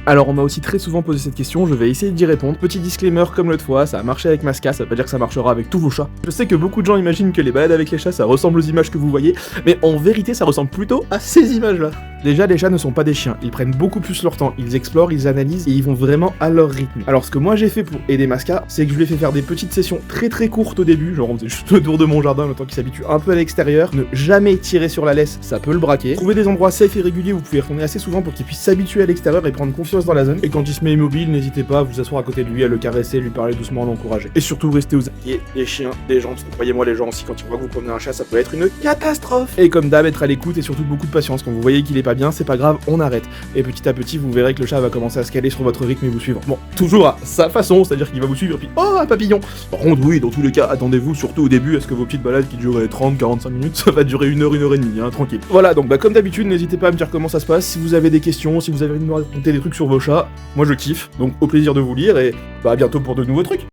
Alors on m'a aussi très souvent posé cette question, je vais essayer d'y répondre. Petit disclaimer comme l'autre fois, ça a marché avec Masca, ça veut pas dire que ça marchera avec tous vos chats. Je sais que beaucoup de gens imaginent que les balades avec les chats ça ressemble aux images que vous voyez, mais en vérité ça ressemble plutôt à ces images-là. Déjà, les chats ne sont pas des chiens, ils prennent beaucoup plus leur temps, ils explorent, ils analysent et ils vont vraiment à leur rythme. Alors ce que moi j'ai fait pour aider Masca, c'est que je lui ai fait faire des petites sessions très courtes au début, genre on faisait juste le tour de mon jardin le temps qu'il s'habitue un peu à l'extérieur, ne jamais tirer sur la laisse, ça peut le braquer. Trouver des endroits safe et réguliers où vous pouvez retourner assez souvent pour qu'il puisse s'habituer à l'extérieur et prendre confiance dans la zone. Et quand il se met immobile, n'hésitez pas à vous asseoir à côté de lui, à le caresser, lui parler doucement, à l'encourager. Et surtout restez aux aguets, les chiens, les gens, parce que croyez-moi les gens aussi quand ils voient que vous promenez un chat, ça peut être une catastrophe. Et comme d'hab, être à l'écoute et surtout beaucoup de patience. Quand vous voyez qu'il est pas bien, c'est pas grave, on arrête. Et petit à petit, vous verrez que le chat va commencer à se caler sur votre rythme et vous suivre. Bon, toujours à sa façon, c'est-à-dire qu'il va vous suivre puis oh un papillon. Par contre, oui, dans tous les cas, attendez-vous surtout au début à ce que vos petites balades qui dureraient 30-45 minutes, ça va durer 1 heure et demie, hein, tranquille. Voilà, donc comme d'habitude, n'hésitez pas à me dire comment ça se passe, si vous avez des questions, si vous avez envie de me raconter des trucs sur vos chats, moi je kiffe, donc au plaisir de vous lire et à bientôt pour de nouveaux trucs.